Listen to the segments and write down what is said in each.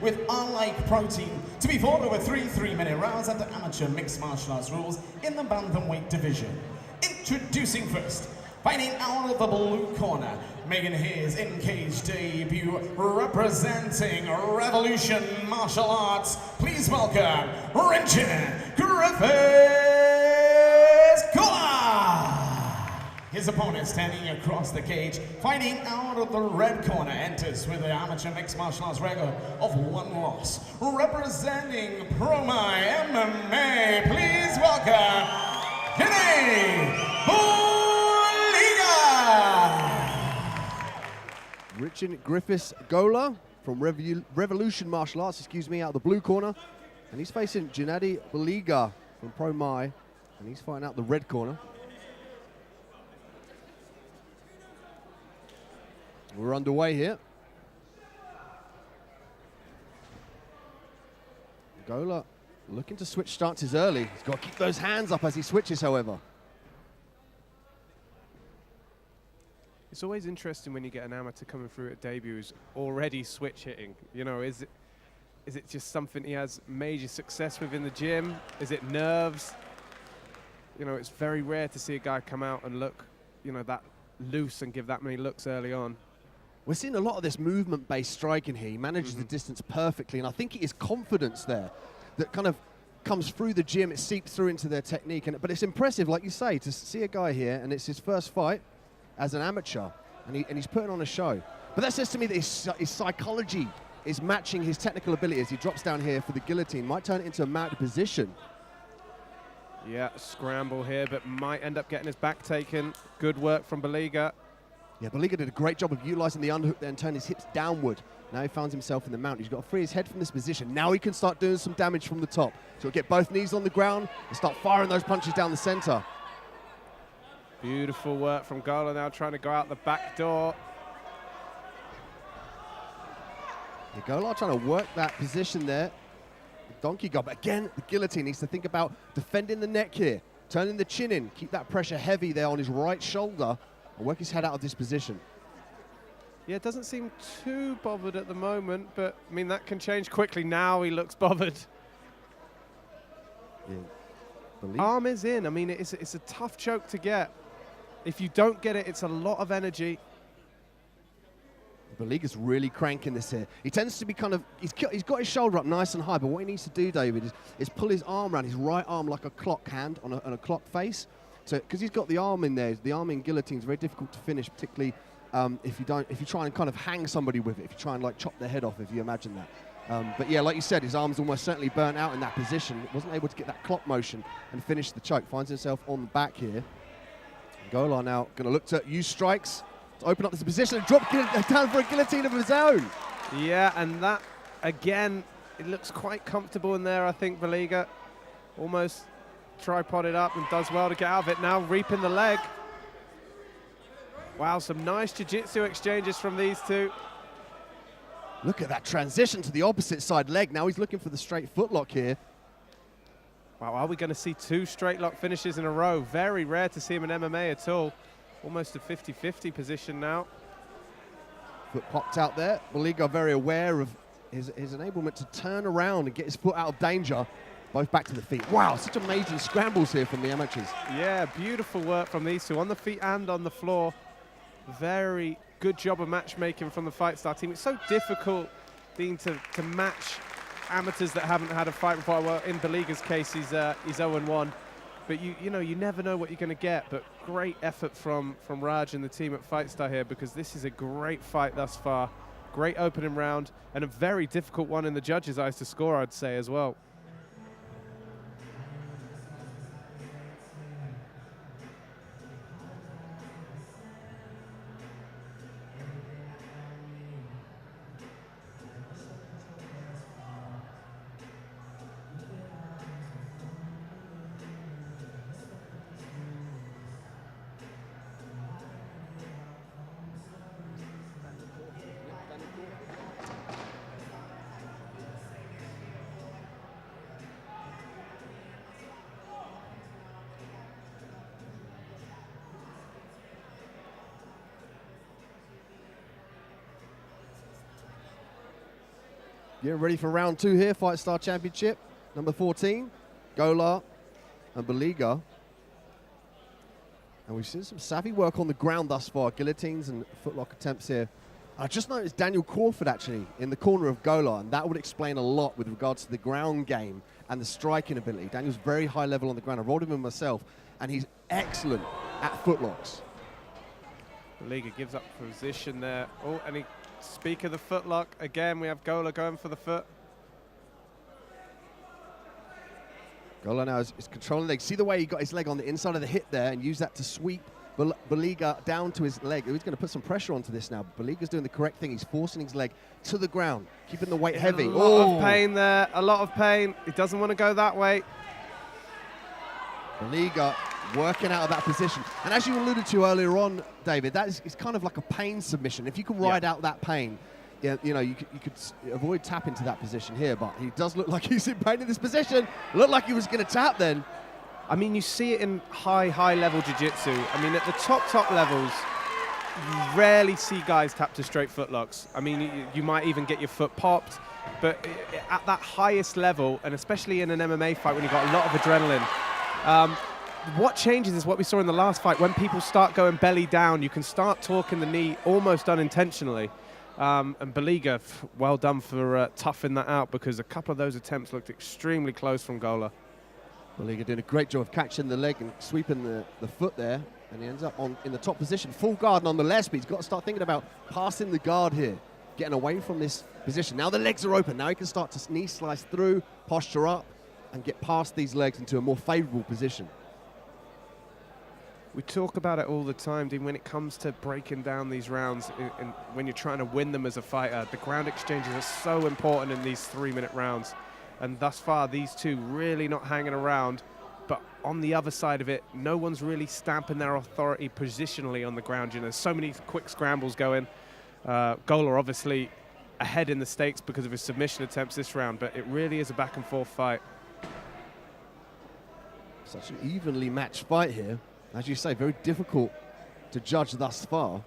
with R-like protein to be fought over 3 3-minute rounds under amateur mixed martial arts rules in the Bantamweight division. Introducing first, fighting out of the blue corner, making his in-cage debut, representing Revolution Martial Arts. Please welcome Rinchen Griffiths-Golha. His opponent standing across the cage, fighting out of the red corner, enters with an amateur mixed martial arts record of 1 loss. Representing Promai MMA, please welcome Ghenadie Buliga. Rinchen Griffiths-Golha from Revolution Martial Arts, out of the blue corner. And he's facing Ghenadie Buliga from Promai, and he's fighting out the red corner. We're underway here. Golha looking to switch stances early. He's got to keep those hands up as he switches, however. It's always interesting when you get an amateur coming through at debut who's already switch hitting. You know, is it just something he has major success with in the gym? Is it nerves? You know, it's very rare to see a guy come out and look, you know, that loose and give that many looks early on. We're seeing a lot of this movement-based striking here. He manages the distance perfectly, and I think it is confidence there that kind of comes through the gym. It seeps through into their technique, but it's impressive, like you say, to see a guy here, and it's his first fight as an amateur, and he's putting on a show. But that says to me that his psychology is matching his technical ability as he drops down here for the guillotine. Might turn it into a mounted position. Yeah, scramble here, but might end up getting his back taken. Good work from Buliga. Yeah, Buliga did a great job of utilizing the underhook there and turn his hips downward. Now he finds himself in the mount. He's got to free his head from this position. Now he can start doing some damage from the top. So he'll get both knees on the ground and start firing those punches down the center. Beautiful work from Golha now trying to go out the back door. Yeah, Golha trying to work that position there. The donkey guard, but again, the guillotine needs to think about defending the neck here, turning the chin in, keep that pressure heavy there on his right shoulder, and work his head out of this position. Yeah, it doesn't seem too bothered at the moment, but I mean, that can change quickly. Now he looks bothered. Yeah. Arm is in. I mean, it's a tough choke to get. If you don't get it, it's a lot of energy. Buliga's really cranking this here. He tends to be kind of, he's got his shoulder up nice and high, but what he needs to do, David, is pull his arm around, his right arm like a clock hand on a clock face. So, because he's got the arm in there, the arm in guillotine is very difficult to finish, particularly if you try and kind of hang somebody with it, if you try and like chop their head off, if you imagine that. But yeah, like you said, his arm's almost certainly burnt out in that position. Wasn't able to get that clock motion and finish the choke. Finds himself on the back here. Golha now going to look to use strikes to open up this position and drop down for a guillotine of his own. Yeah, and that, again, it looks quite comfortable in there, I think, Buliga. Almost tripoded up and does well to get out of it. Now reaping the leg. Wow, some nice jiu-jitsu exchanges from these two. Look at that transition to the opposite side leg. Now he's looking for the straight footlock here. Wow, are we going to see 2 straight lock finishes in a row? Very rare to see him in MMA at all. Almost a 50-50 position now. Foot popped out there. Buliga very aware of his enablement to turn around and get his foot out of danger. Both back to the feet. Wow, such amazing scrambles here from the amateurs. Yeah, beautiful work from these two on the feet and on the floor. Very good job of matchmaking from the FIGHTSTAR team. It's so difficult, Dean, to match amateurs that haven't had a fight before. Well, in Buliga's case, he's 0-1. But you know, you never know what you're going to get. But great effort from Raj and the team at FIGHTSTAR here, because this is a great fight thus far. Great opening round, and a very difficult one in the judges' eyes to score, I'd say, as well. Getting ready for round 2 here, FIGHTSTAR Championship. Number 14, Golha and Buliga. And we've seen some savvy work on the ground thus far, guillotines and footlock attempts here. I just noticed Daniel Crawford actually in the corner of Golha, and that would explain a lot with regards to the ground game and the striking ability. Daniel's very high level on the ground. I rolled him in myself, and he's excellent at footlocks. Buliga gives up position there. Oh, and speak of the footlock, again we have Golha going for the foot. Golha now is controlling the leg. See the way he got his leg on the inside of the hip there and use that to sweep Buliga down to his leg. He's going to put some pressure onto this now. Buliga's doing the correct thing. He's forcing his leg to the ground, keeping the weight heavy. A lot of pain there, a lot of pain. He doesn't want to go that way. Buliga working out of that position. And as you alluded to earlier on, David, that is kind of like a pain submission. If you can ride out that pain, you could avoid tapping to that position here, but he does look like he's in pain in this position. Looked like he was going to tap then. I mean, you see it in high level jiu-jitsu. I mean, at the top levels, you rarely see guys tap to straight footlocks. I mean, you might even get your foot popped, but at that highest level, and especially in an MMA fight when you've got a lot of adrenaline, what changes is what we saw in the last fight. When people start going belly down, you can start torquing the knee almost unintentionally. And Buliga, well done for toughing that out, because a couple of those attempts looked extremely close from Golha. Buliga doing a great job of catching the leg and sweeping the foot there, and he ends up in the top position. Full guard nonetheless, but he's got to start thinking about passing the guard here, getting away from this position. Now the legs are open. Now he can start to knee slice through, posture up, and get past these legs into a more favorable position. We talk about it all the time, Dean, when it comes to breaking down these rounds and when you're trying to win them as a fighter. The ground exchanges are so important in these 3-minute rounds. And thus far, these two really not hanging around. But on the other side of it, no one's really stamping their authority positionally on the ground. You know, there's so many quick scrambles going. Golha obviously ahead in the stakes because of his submission attempts this round, but it really is a back-and-forth fight. Such an evenly matched fight here. As you say, very difficult to judge thus far.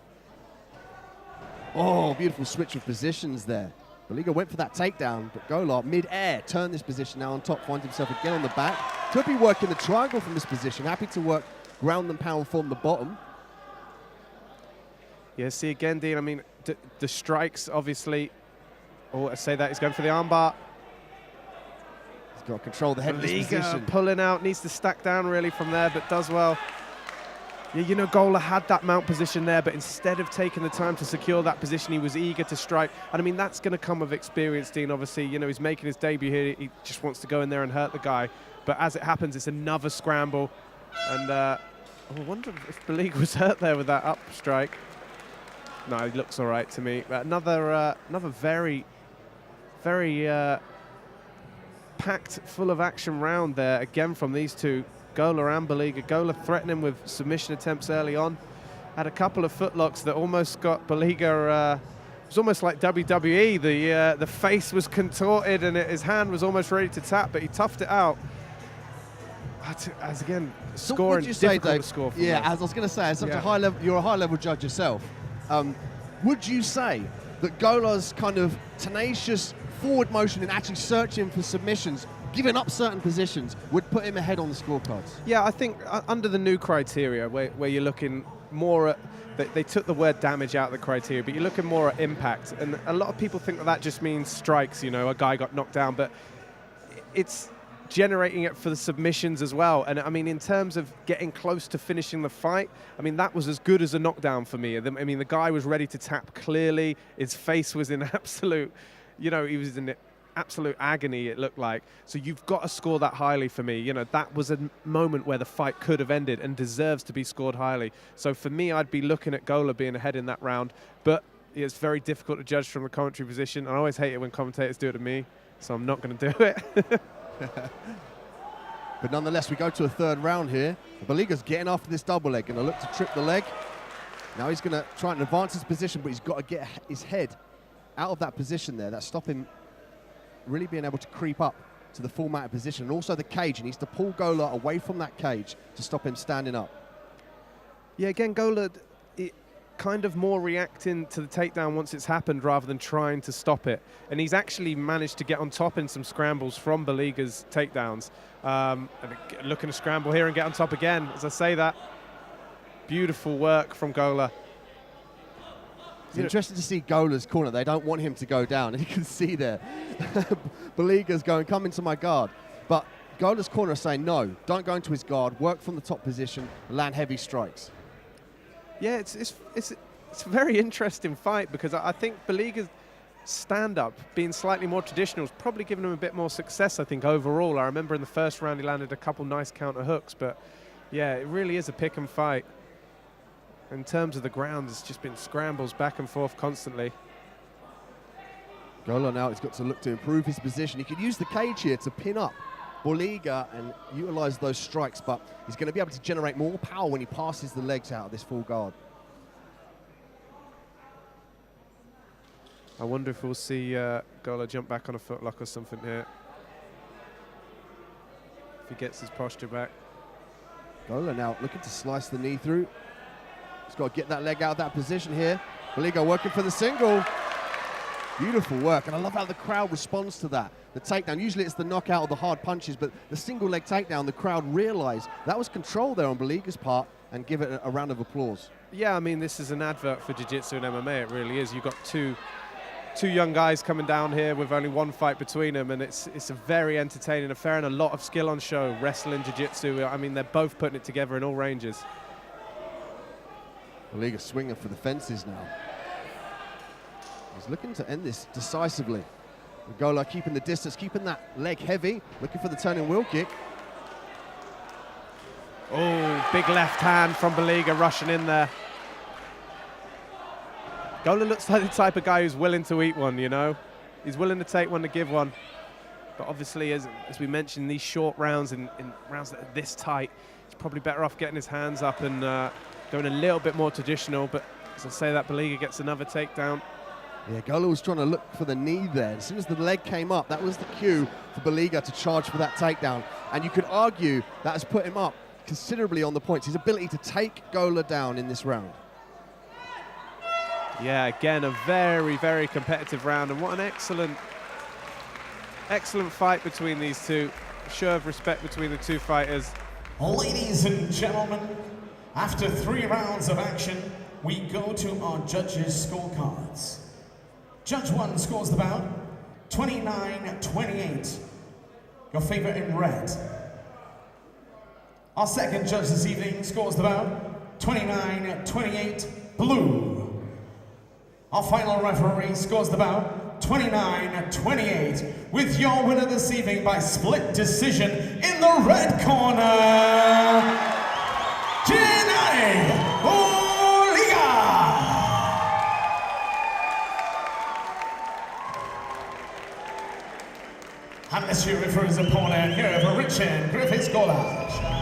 Oh, beautiful switch of positions there. Buliga went for that takedown, but Golha, mid-air, turned this position now on top, finds himself again on the back. Could be working the triangle from this position. Happy to work ground and pound from the bottom. Yeah, see again, Dean, I mean, the strikes, obviously. Oh, I say that, he's going for the armbar. He's got to control the head of this position. Pulling out, needs to stack down really from there, but does well. Yeah, you know, Golha had that mount position there, but instead of taking the time to secure that position, he was eager to strike. And I mean, that's going to come with experience, Dean. Obviously, you know, he's making his debut here. He just wants to go in there and hurt the guy. But as it happens, it's another scramble. And I wonder if Buliga was hurt there with that up strike. No, he looks all right to me. But another very packed, full of action round there, again from these two. Golha and Buliga. Golha threatening with submission attempts early on. Had a couple of footlocks that almost got Buliga, it was almost like WWE. The face was contorted and his hand was almost ready to tap, but he toughed it out. As again, scoring, difficult to score from. Yeah, as I was going to say, at such a high level, you're a high-level judge yourself. Would you say that Golha's kind of tenacious forward motion and actually searching for submissions, giving up certain positions, would put him ahead on the scorecards? Yeah, I think under the new criteria, where you're looking more at, they took the word damage out of the criteria, but you're looking more at impact. And a lot of people think that just means strikes, you know, a guy got knocked down, but it's generating it for the submissions as well. And I mean, in terms of getting close to finishing the fight, I mean, that was as good as a knockdown for me. I mean, the guy was ready to tap clearly. His face was in absolute, you know, he was in absolute agony, it looked like. So you've got to score that highly for me. You know, that was a moment where the fight could have ended and deserves to be scored highly. So for me, I'd be looking at Golha being ahead in that round. But it's very difficult to judge from the commentary position. I always hate it when commentators do it to me, so I'm not going to do it. But nonetheless, we go to a third round here. Buliga's getting after this double leg, going to look to trip the leg. Now he's going to try and advance his position, but he's got to get his head out of that position there. That's stopping him really being able to creep up to the full mounted position. And also the cage, he needs to pull Golha away from that cage to stop him standing up. Yeah, again, Golha, kind of more reacting to the takedown once it's happened rather than trying to stop it. And he's actually managed to get on top in some scrambles from Buliga's takedowns. And looking to scramble here and get on top again. As I say that, beautiful work from Golha. It's interesting to see Golha's corner. They don't want him to go down. And you can see there, Buliga's going, come into my guard. But Golha's corner is saying, no, don't go into his guard, work from the top position, land heavy strikes. Yeah, it's a very interesting fight because I think Buliga's stand-up, being slightly more traditional, has probably given him a bit more success, I think, overall. I remember in the first round he landed a couple nice counter hooks, but yeah, it really is a pick and fight. In terms of the ground, it's just been scrambles back and forth constantly. Golha now has got to look to improve his position. He could use the cage here to pin up Buliga and utilize those strikes, but he's going to be able to generate more power when he passes the legs out of this full guard. I wonder if we'll see Golha jump back on a footlock or something here. If he gets his posture back. Golha now looking to slice the knee through. He's got to get that leg out of that position here. Buliga working for the single. Beautiful work, and I love how the crowd responds to that. The takedown, usually it's the knockout or the hard punches, but the single leg takedown, the crowd realized that was control there on Buliga's part and give it a round of applause. Yeah, I mean, this is an advert for jiu-jitsu and MMA, it really is. You've got two young guys coming down here with only one fight between them, and it's a very entertaining affair and a lot of skill on show. Wrestling, jiu-jitsu, I mean, they're both putting it together in all ranges. Buliga swinging for the fences now. He's looking to end this decisively. Golha keeping the distance, keeping that leg heavy, looking for the turning wheel kick. Oh, big left hand from Buliga rushing in there. Golha looks like the type of guy who's willing to eat one, you know? He's willing to take one to give one. But obviously, as we mentioned, these short rounds, in rounds that are this tight, he's probably better off getting his hands up and going a little bit more traditional. But as I say that, Buliga gets another takedown. Yeah, Golha was trying to look for the knee there. As soon as the leg came up, that was the cue for Buliga to charge for that takedown. And you could argue that has put him up considerably on the points. His ability to take Golha down in this round. Yeah, again, a very, very competitive round. And what an excellent fight between these two. A show of respect between the two fighters. Ladies and gentlemen, after 3 rounds of action, we go to our judges' scorecards. Judge 1 scores the bout 29-28. Your favorite in red. Our second judge this evening scores the bout 29-28 blue. Our final referee scores the bout 29-28 with your winner this evening by split decision in the red corner, Ghenadie Buliga. And this year for his opponent here for Rinchen Griffiths-Golha.